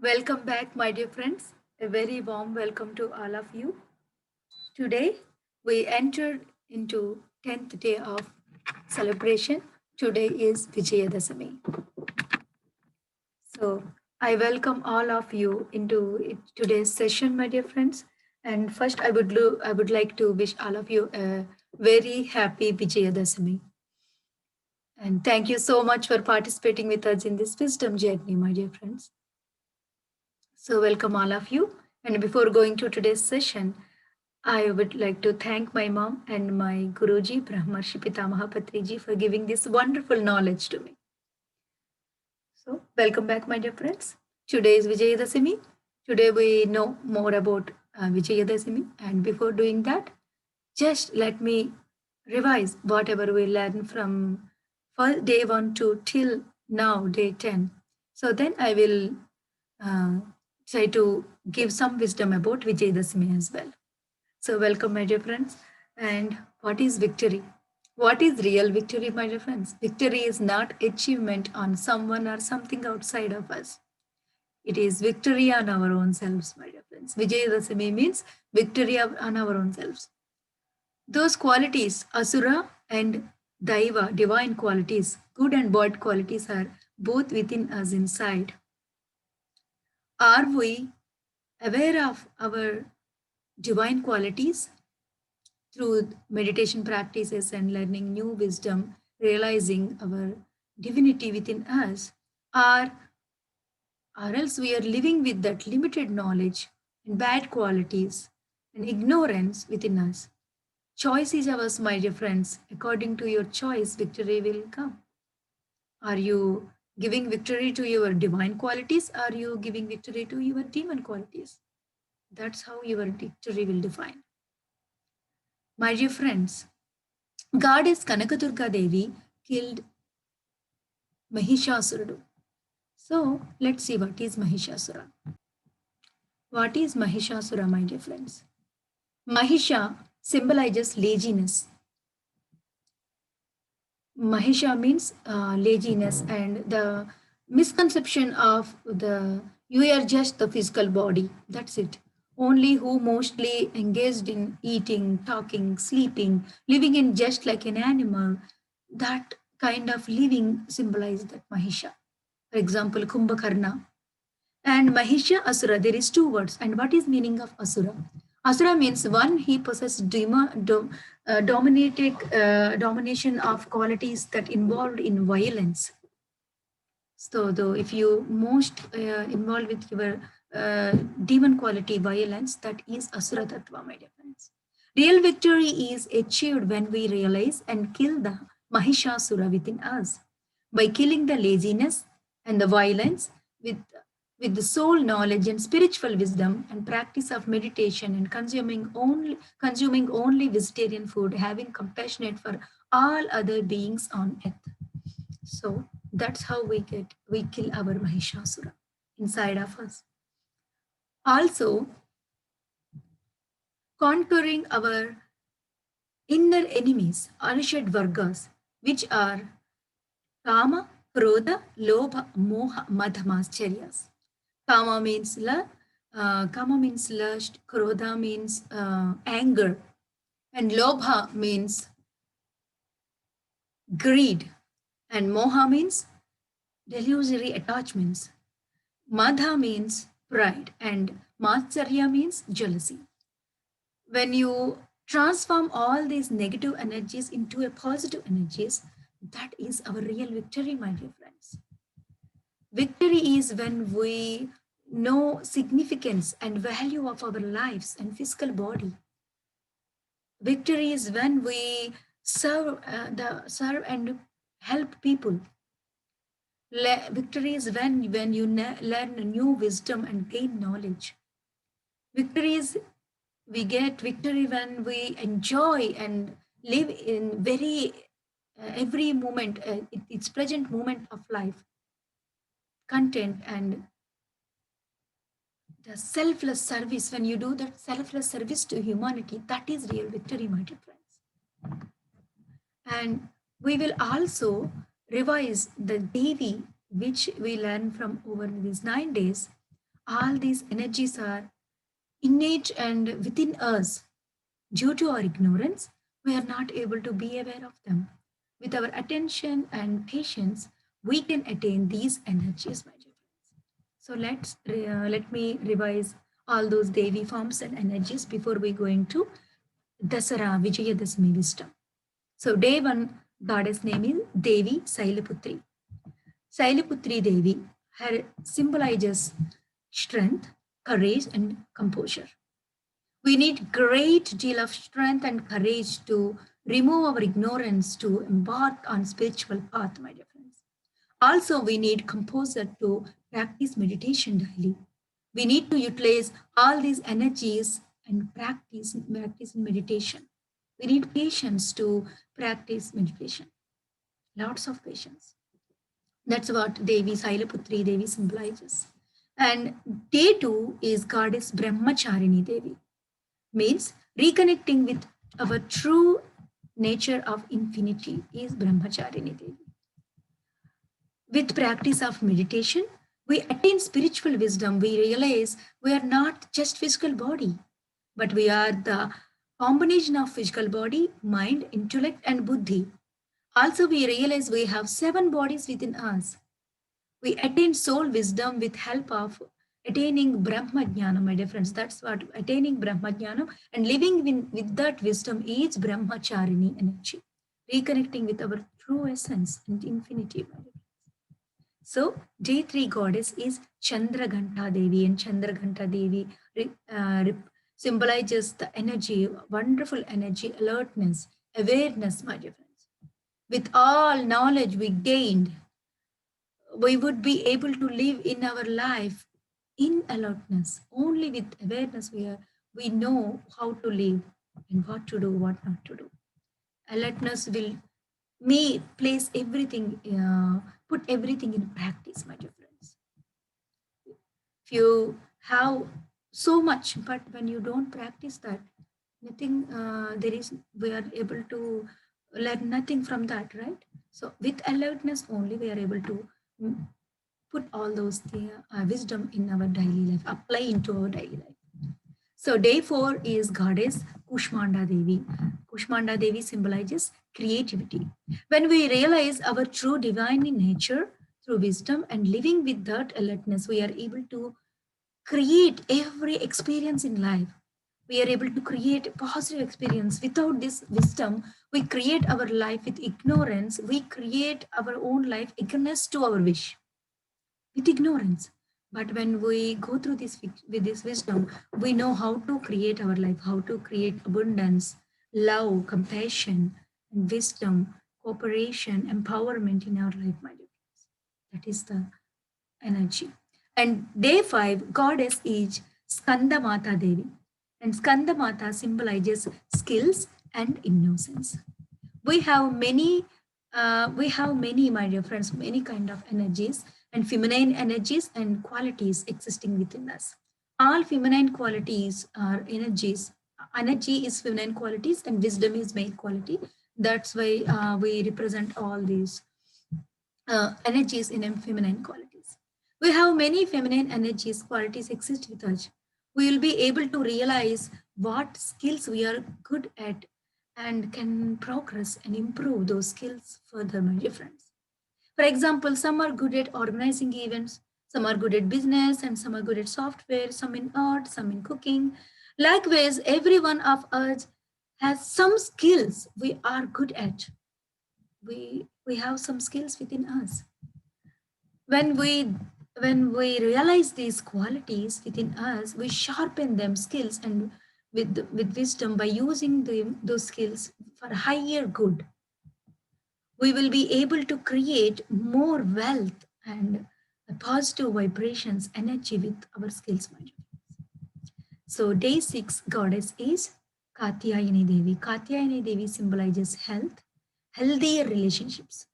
Welcome back, my dear friends. A very warm welcome to all of you. Today, we entered into 10th day of celebration. Today is Vijayadasami. So, I welcome all of you into today's session, my dear friends. And first, I would like to wish all of you a very happy Vijayadasami. And thank you so much for participating with us in this wisdom journey, my dear friends. So, welcome all of you. And before going to today's session, I would like to thank my mom and my Guruji, Brahmarshi Pitamaha Patriji, for giving this wonderful knowledge to me. So, welcome back, my dear friends. Today is Vijayadasami. Today we know more about Vijayadasami. And before doing that, just let me revise whatever we learned from first day 1 to till now, day 10. So then I will uh, try to give some wisdom about Vijayadasami as well. So, welcome, my dear friends. And what is victory? What is real victory, my dear friends? Victory is not achievement on someone or something outside of us. It is victory on our own selves, my dear friends. Vijayadasami means victory on our own selves. Those qualities, Asura and Daiva, divine qualities, good and bad qualities, are both within us inside. Are we aware of our divine qualities? Through meditation practices and learning new wisdom, realizing our divinity within us, or, or else we are living with that limited knowledge and bad qualities and ignorance within us. Choice is ours, my dear friends. According to your choice, victory will come. Are you giving victory to your divine qualities? Are you giving victory to your demon qualities? That's how your victory will define. My dear friends, Goddess Kanakadurga Devi killed Mahishasurudu. So let's see what is Mahishasura. What is Mahishasura, my dear friends? Mahisha symbolizes laziness. Mahisha means laziness and the misconception of the you are just the physical body. That's it. Only who mostly engaged in eating, talking, sleeping, living in just like an animal. That kind of living symbolizes that Mahisha. For example, Kumbhakarna and Mahisha Asura. There is two words. And what is meaning of Asura? Asura means one he possessed domination of qualities that involved in violence. So, though if you most involved with your demon quality violence, that is Asura Tattva, my dear friends. Real victory is achieved when we realize and kill the Mahishasura within us. By killing the laziness and the violence with, with the soul knowledge and spiritual wisdom and practice of meditation and consuming only vegetarian food, having compassionate for all other beings on earth. So that's how we kill our Mahishasura inside of us. Also, conquering our inner enemies, Anishad Vargas, which are Kama, Krodha, Lobha, Moha, Madhamascharya. Kama means Kama means lust, Krodha means anger, and Lobha means greed, and Moha means delusory attachments. Madha means pride, and Matsarya means jealousy. When you transform all these negative energies into a positive energies, that is our real victory, my dear friends. Victory is when we know significance and value of our lives and physical body. Victory is when we serve and help people. Victory is when you learn new wisdom and gain knowledge. Victory is we get victory when we enjoy and live in very every moment, its present moment of life, content and the selfless service. When you do that selfless service to humanity, that is real victory, my dear friends. And we will also revise the Devi, which we learn from over these 9 days. all these energies are innate and within us. Due to our ignorance, we are not able to be aware of them. With our attention and patience, we can attain these energies, my dear friends. So let me revise all those Devi forms and energies before we go into Dasara Vijayadasami wisdom. So day one goddess name is Devi Sailaputri. Sailaputri Devi, her symbolizes strength, courage, and composure. We need great deal of strength and courage to remove our ignorance to embark on spiritual path, my dear friends. Also, we need composure to practice meditation daily. We need to utilize all these energies and practice in meditation. We need patience to practice meditation. Lots of patience. That's what Devi Sailaputri Devi symbolizes. And day two is goddess Brahmacharini Devi, means reconnecting with our true nature of infinity is Brahmacharini Devi. With practice of meditation, we attain spiritual wisdom. We realize we are not just physical body, but we are the combination of physical body, mind, intellect, and buddhi. Also, we realize we have 7 bodies within us. We attain soul wisdom with help of attaining Brahma Jnana, my dear friends. That's what attaining Brahma Jnana and living with that wisdom is Brahmacharini energy, reconnecting with our true essence and infinity, my dear. So, day 3 goddess is Chandraghanta Devi, and Chandraghanta Devi symbolizes the energy, wonderful energy, alertness, awareness, my dear friends. With all knowledge we gained, we would be able to live in our life in alertness. Only with awareness we know how to live and what to do, what not to do. Alertness will may place everything, put everything in practice, my dear friends. If you have so much, but when you don't practice that, nothing, we are able to learn nothing from that, right? So with alertness only, we are able to mm, put all those wisdom in our daily life, apply into our daily life. So day 4 is goddess Kushmanda Devi. Kushmanda Devi symbolizes creativity. When we realize our true divine nature through wisdom and living with that alertness, we are able to create every experience in life. We are able to create positive experience. Without this wisdom, we create our life with ignorance. We create our own life against to our wish with ignorance. But when we go through this with this wisdom, we know how to create our life, how to create abundance, love, compassion, and wisdom, cooperation, empowerment in our life, my dear friends. That is the energy. And day 5, goddess is Skanda Mata Devi. And Skanda Mata symbolizes skills and innocence. We have many, my dear friends, many kind of energies and feminine energies and qualities existing within us. All feminine qualities are energies. Energy is feminine qualities and wisdom is male quality. That's why we represent all these energies in feminine qualities. We have many feminine energies, qualities exist with us. We will be able to realize what skills we are good at and can progress and improve those skills further, my dear friends. For example, some are good at organizing events, some are good at business, and some are good at software, some in art, some in cooking. Likewise, every one of us has some skills we are good at. We have some skills within us. When we realize these qualities within us, we sharpen them skills and with wisdom by using those skills for higher good. We will be able to create more wealth and positive vibrations, energy with our skills, my dear friends. So day 6 goddess is Katyayani Devi. Katyayani Devi symbolizes health, healthier relationships.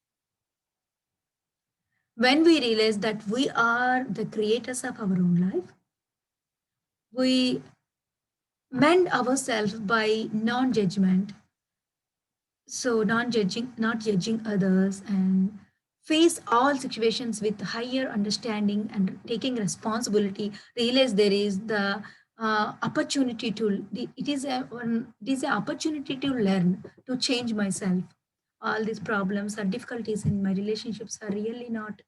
When we realize that we are the creators of our own life, we mend ourselves by non-judgment. So not judging others and face all situations with higher understanding and taking responsibility, realize there is the opportunity to, it is an opportunity to learn, to change myself. All these problems or difficulties in my relationships are really not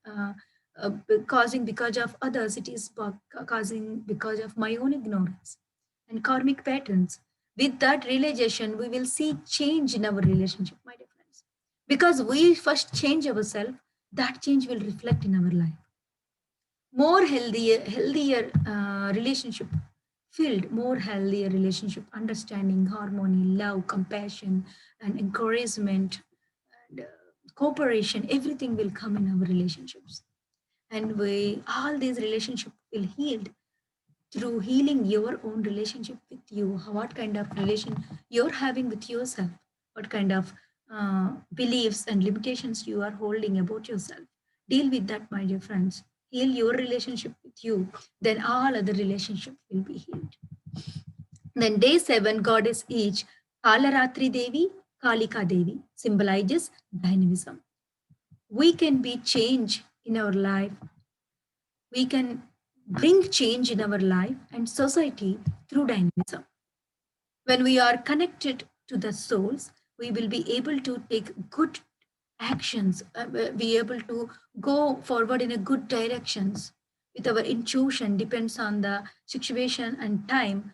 causing because of others, it is causing because of my own ignorance and karmic patterns. With that realization, we will see change in our relationship, my dear friends. Because we first change ourselves, that change will reflect in our life. More healthier relationship filled, more healthier relationship, understanding, harmony, love, compassion, and encouragement, and cooperation, everything will come in our relationships. And we all these relationships will heal through healing your own relationship with you. What kind of relation you're having with yourself, what kind of beliefs and limitations you are holding about yourself. Deal with that, my dear friends. Heal your relationship with you, then all other relationships will be healed. Then day 7, goddess each, Kalaratri Devi, Kalika Devi, symbolizes dynamism. We can be change in our life. We can bring change in our life and society through dynamism. When we are connected to the souls, we will be able to take good actions, be able to go forward in a good directions with our intuition, depends on the situation and time.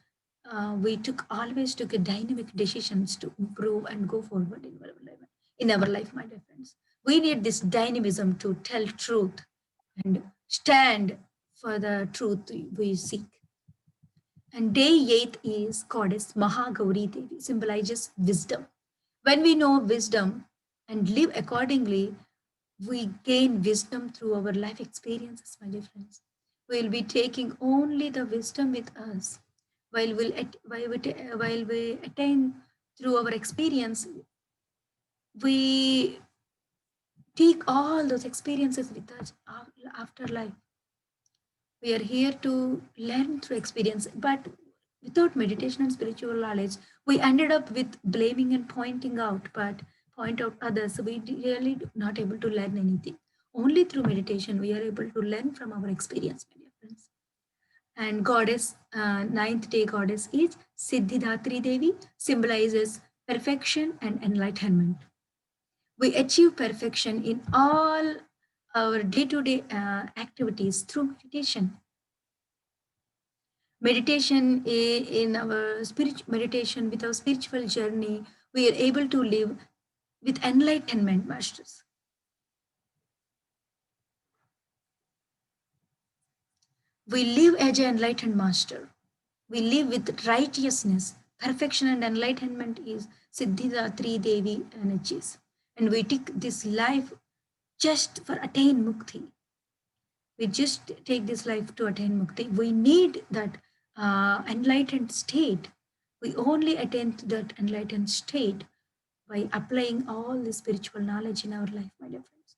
We always took a dynamic decisions to improve and go forward in our life, my dear friends. We need this dynamism to tell truth and stand for the truth we seek. And day 8 is goddess Mahagauri Devi, symbolizes wisdom. When we know wisdom and live accordingly, we gain wisdom through our life experiences, my dear friends. We'll be taking only the wisdom with us. While we attain through our experience, we take all those experiences with us after life. We are here to learn through experience, but without meditation and spiritual knowledge, we ended up with blaming and pointing out, but point out others. We really not able to learn anything. Only through meditation we are able to learn from our experience, my dear friends. And goddess, ninth day goddess is Siddhidatri Devi, symbolizes perfection and enlightenment. We achieve perfection in all our day-to-day activities through meditation. In our spiritual meditation, with our spiritual journey, we are able to live with enlightenment, masters. We live as an enlightened master. We live with righteousness. Perfection and enlightenment is Siddhidatri Devi energies. And we take this life just for attain mukti. We just take this life to attain mukti. We need that enlightened state. We only attain to that enlightened state by applying all the spiritual knowledge in our life, my dear friends.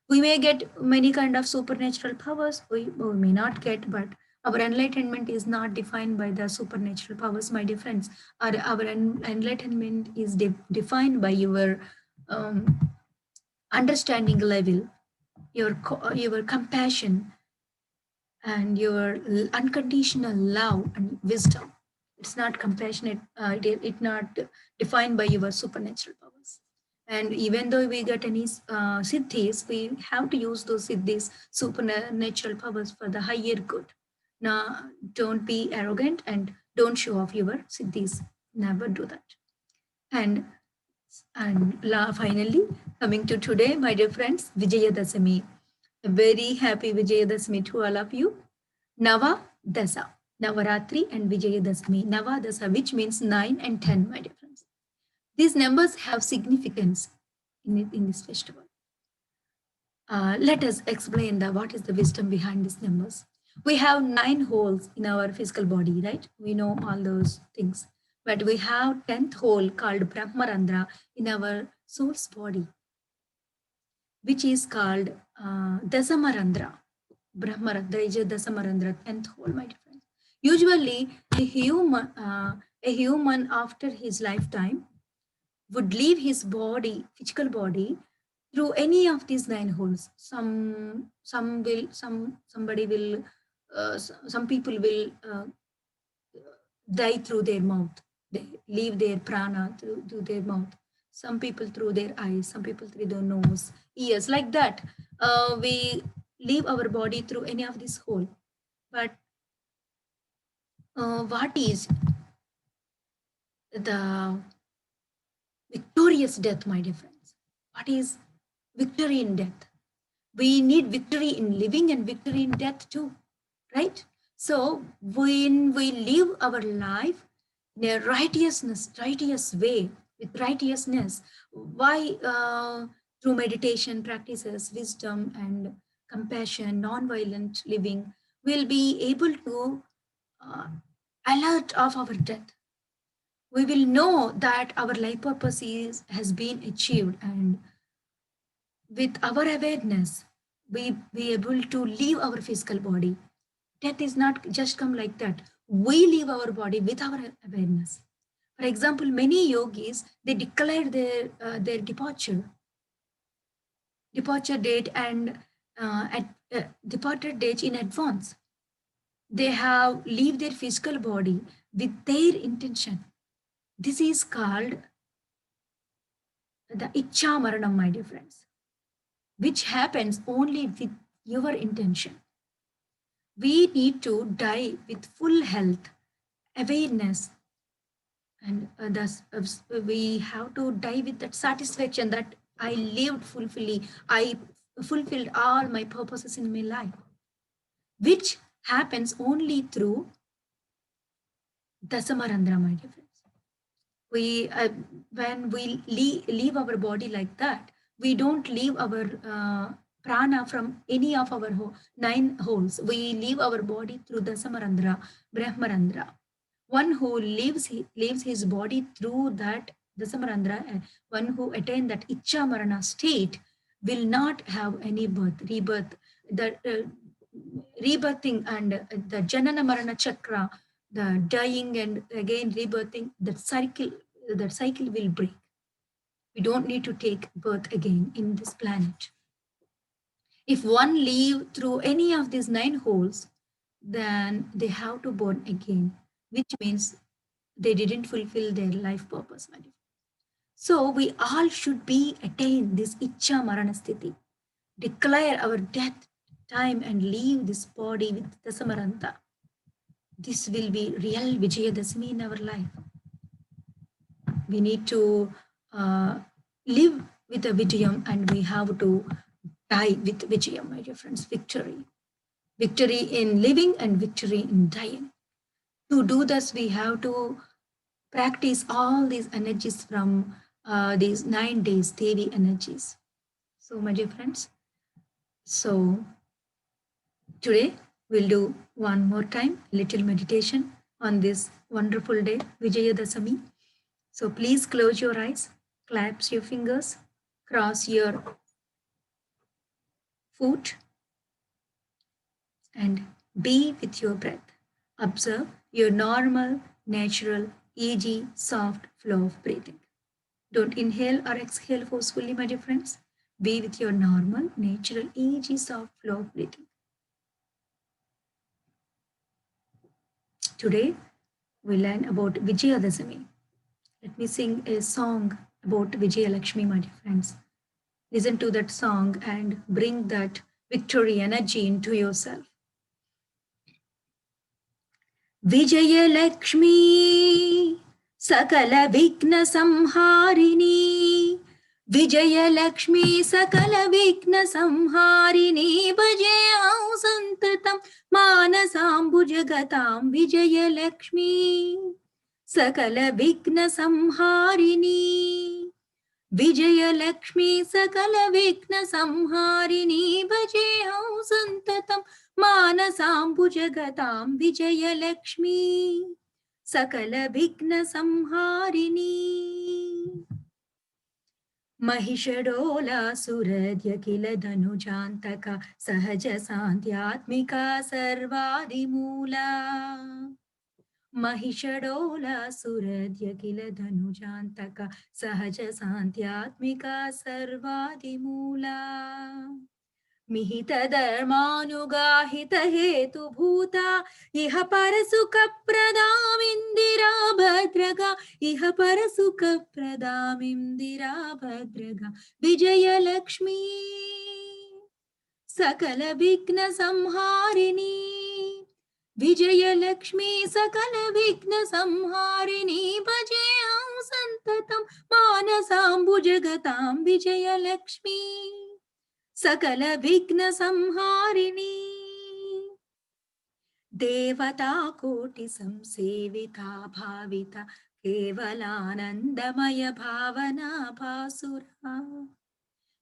We may get many kind of supernatural powers, we may not get, but our enlightenment is not defined by the supernatural powers, my dear friends. Our enlightenment is defined by your understanding level, your compassion, and your unconditional love and wisdom. It's not compassionate, it not defined by your supernatural powers. And even though we get any siddhis, we have to use those siddhis, supernatural powers, for the higher good. Now, don't be arrogant and don't show off your siddhis. Never do that. And finally, coming to today, my dear friends, Vijayadasami. A very happy Vijayadasami to all of you. Nava Dasa, Navaratri and Vijayadasami. Nava Dasa, which means 9 and 10, my dear friends. These numbers have significance in this festival. Let us explain what is the wisdom behind these numbers. We have 9 holes in our physical body, right? We know all those things. But we have 10th hole called Brahmarandra in our soul's body, which is called Dasamarandra. Brahmarandra is a Dasamarandra, 10th hole, my dear friends. Usually, a human after his lifetime would leave his body, physical body, through any of these 9 holes. Somebody will, some people will die through their mouth. They leave their prana through their mouth. Some people through their eyes, some people through their nose, ears, like that. We leave our body through any of this hole. But what is the victorious death, my dear friends? What is victory in death? We need victory in living and victory in death too, right? So when we live our life in a righteous way, with righteousness, why through meditation practices, wisdom and compassion, non-violent living, we'll be able to uh, alert of our death. We will know that our life purpose has been achieved, and with our awareness, we be able to leave our physical body. Death is not just come like that. We leave our body with our awareness. For example, many yogis, they declare their departure date and at departed date in advance. They have leave their physical body with their intention. This is called the Ichha Maranam, my dear friends, which happens only with your intention. We need to die with full health, awareness, and thus we have to die with that satisfaction that I lived fully, I fulfilled all my purposes in my life, which happens only through Dasamarandra, my dear friends. We when we leave our body like that, we don't leave our prana from any of our 9 holes. We leave our body through Dasamarandra, Brahmarandra. One who leaves his body through that Dasamarandra, one who attained that Ichha Marana state, will not have any rebirth. The rebirthing and the Janana Marana Chakra, the dying and again rebirthing, that cycle will break. We don't need to take birth again in this planet. If one leave through any of these 9 holes, then they have to born again, which means they didn't fulfill their life purpose. So we all should be attain this Ichha Marana Sthiti, declare our death time and leave this body with Dasamaranta. This will be real Vijayadasami in our life. We need to live with a Vijayam, and we have to die with Vijayam, my dear friends. Victory in living and victory in dying. To do this, we have to practice all these energies from these 9 days, Devi energies. So, my dear friends, so today we'll do one more time little meditation on this wonderful day, Vijayadasami. So please close your eyes, clasp your fingers, cross your foot, and be with your breath. Observe your normal, natural, easy, soft flow of breathing. Don't inhale or exhale forcefully, my dear friends. Be with your normal, natural, easy, soft flow of breathing. Today, we learn about Vijayadasami. Let me sing a song about Vijaya Lakshmi, my dear friends. Listen to that song and bring that victory energy into yourself. Vijaya Lakshmi, Sakala Vigna Samharini. Vijaya Lakshmi, Sakala Vigna Samharini. Bhajayam Santatam Manasam Bhujagatam. Vijaya Lakshmi, Sakala Vigna Samharini. Vijaya Lakshmi, Sakala Vigna Samharini. Bhajayam Santatam Manasam Bhujagatam. Vijaya Lakshmi, Sakala Vigna Samharini. Mahishadhola Suradya Kila Dhanujantaka Sahaja Santyatmika Sarvadimula. महिषडोलासुरद्य किल धनुजान्तक सहज सान्त्यात्मिका सर्वादिमूला मिहित धर्मानुगाहित हेतुभूता इह परसुखप्रदामिन्दिरा भद्रगा इह परसुखप्रदामिन्दिरा भद्रगा विजयलक्ष्मी सकल विघ्न संहारिणी विजयलक्ष्मी सकल विघ्न संहारिणी भजेऽहं सन्ततं मानसाम्बुजगतां विजयलक्ष्मी सकल विघ्न संहारिणी देवता कोटि संसेविता भाविता केवलानन्दमय भावना भासुरा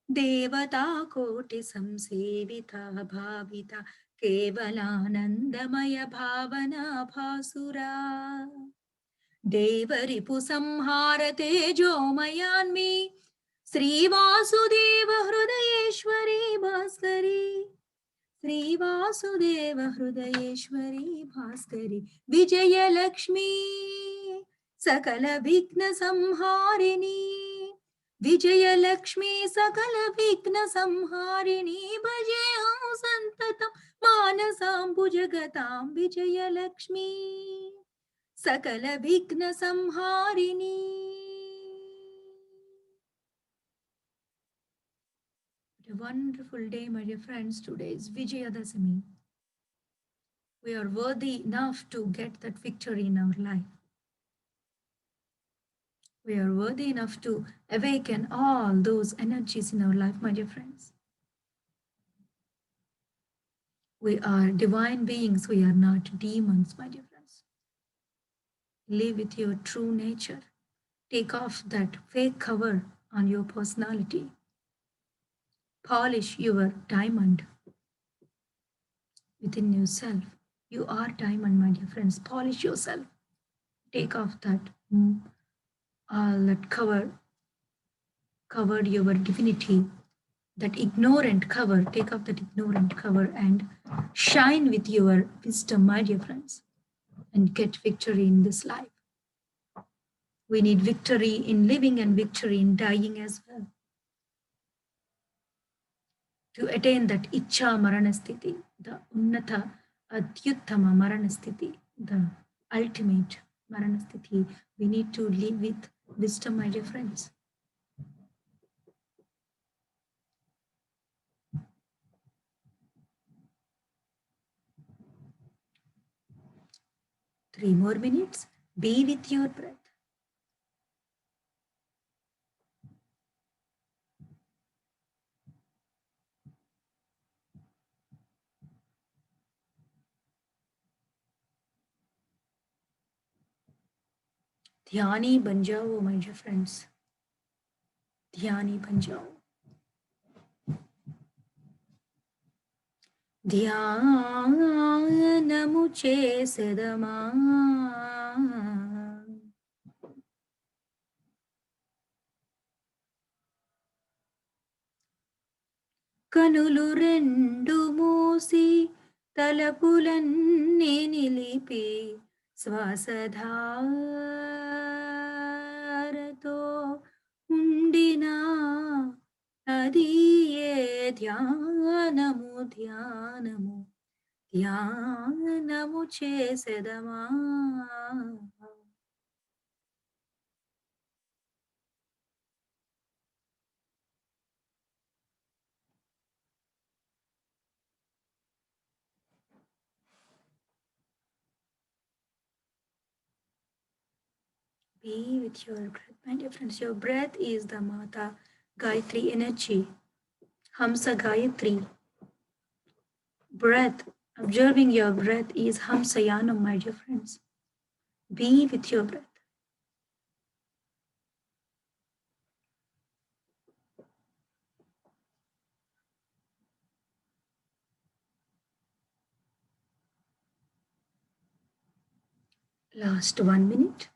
देवता कोटि संसेविता भाविता केवलानन्दमय भावना भासुरा देवरिपु संहार तेजोमयान्मे श्रीवासुदेव हृदयेश्वरी भास्करी श्रीवासुदेव हृदयेश्वरी भास्करी विजयलक्ष्मी सकल विघ्न संहारिणी विजयलक्ष्मी सकल विघ्न संहारिणी भजेऽहं सन्ततं मानसाम्बुजगतां विजयलक्ष्मी सकल विघ्न संहारिणी. A wonderful day, my dear friends. Today is Vijayadashami. We are worthy enough to get that victory in our life. We are worthy enough to awaken all those energies in our life, my dear friends. We are divine beings. We are not demons, my dear friends. Live with your true nature. Take off that fake cover on your personality. Polish your diamond within yourself. You are diamond, my dear friends. Polish yourself. Take off that that covered your divinity, that ignorant cover. Take off that ignorant cover and shine with your wisdom, my dear friends, and get victory in this life. We need victory in living and victory in dying as well. To attain that Icha Maranasthiti, the Unnata Adyuttama Maranasthiti, the ultimate Maranasthiti, we need to live with wisdom, my dear friends. Three more minutes. Be with your breath. Dhyani ban jao, my dear friends. Dhyani ban jao. Dhyanamu chesedama. కనులు రెండు మూసి తలపులన్నీ నిలిపి శ్వాసధారతో ఉండినా అది ఏ ధ్యానము ధ్యానము ధ్యానము చేసెదమా. Be with your breath, my dear friends. Your breath is the Mata Gayatri energy. Hamsa Gayatri. Breath, observing your breath is Hamsayanam, my dear friends. Be with your breath. Last 1 minute.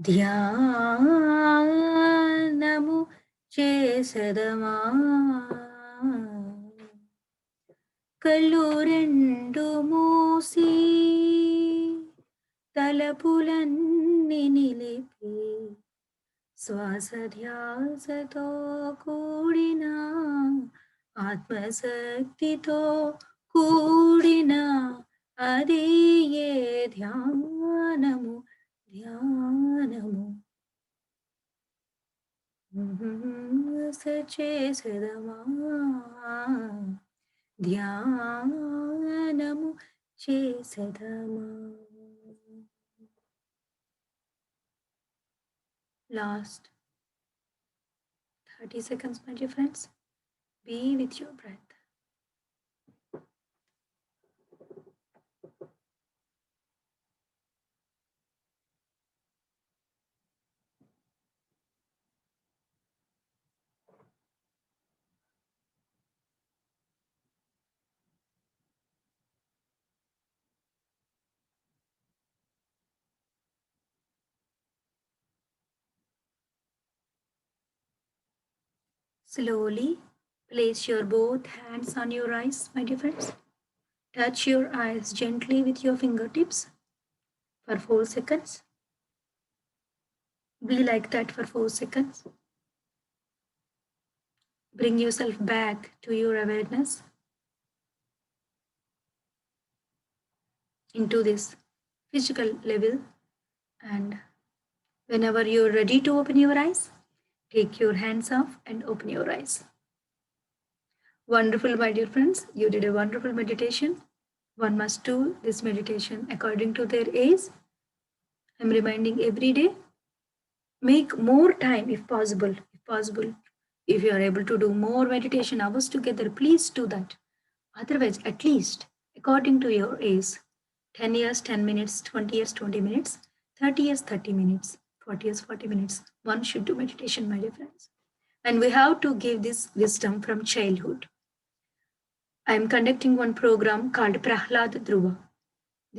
ధ్యానము చేసెదమా కళ్ళు రెండు మూసి తలపులన్నీ నిలిపి శ్వాస ధ్యాసతో కూడిన ఆత్మశక్తితో కూడిన అది ఏ ధ్యానము ధ్యానము చేసెదమా ధ్యానము చేసెదమా. Last 30 seconds, my dear friends. Be with your breath. Slowly place your both hands on your eyes, my dear friends. Touch your eyes gently with your fingertips for 4 seconds. Be like that for 4 seconds. Bring yourself back to your awareness, into this physical level, and whenever you're ready to open your eyes, take your hands off and open your eyes. Wonderful, my dear friends. You did a wonderful meditation. One must do this meditation according to their age. I'm reminding every day, make more time if possible. If you are able to do more meditation hours together, please do that. Otherwise, at least according to your age, 10 years 10 minutes, 20 years 20 minutes, 30 years 30 minutes, 40 years 40 minutes, one should do meditation, my dear friends. And we have to give this wisdom from childhood. I am conducting one program called Prahlad Dhruva.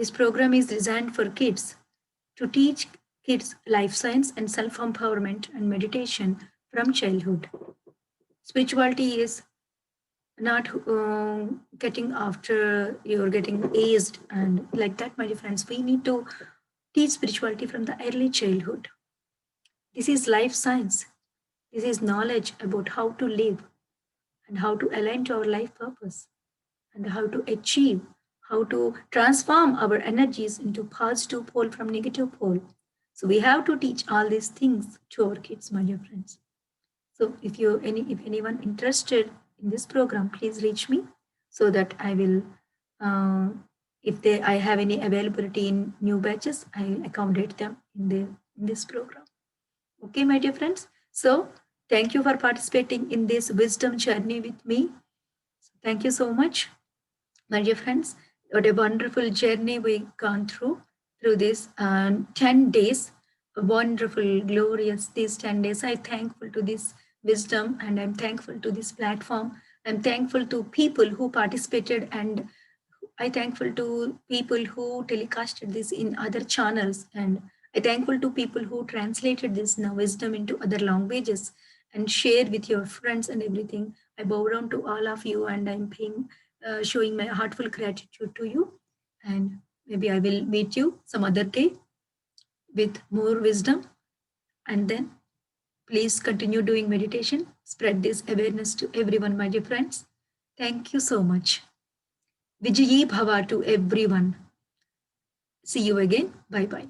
This program is designed for kids, to teach kids life science and self-empowerment and meditation from childhood. Spirituality is not getting after you're getting aged and like that, my dear friends. We need to teach spirituality from the early childhood. This is life science. This is knowledge about how to live and how to align to our life purpose and how to achieve, how to transform our energies into positive pole from negative pole. So we have to teach all these things to our kids, my dear friends. So if anyone interested in this program, please reach me so that I will, if I have any availability in new batches, I will accommodate them in this program. Okay, my dear friends. So thank you for participating in this wisdom journey with me. Thank you so much, my dear friends. What a wonderful journey we've gone through this 10 days. Wonderful, glorious, these 10 days. I'm thankful to this wisdom and I'm thankful to this platform. I'm thankful to people who participated, and I'm thankful to people who telecasted this in other channels, and I'm thankful to people who translated this now wisdom into other languages and shared with your friends and everything. I bow down to all of you and I'm showing my heartfelt gratitude to you. And maybe I will meet you some other day with more wisdom. And then please continue doing meditation. Spread this awareness to everyone, my dear friends. Thank you so much. Vijayi Bhava to everyone. See you again. Bye-bye.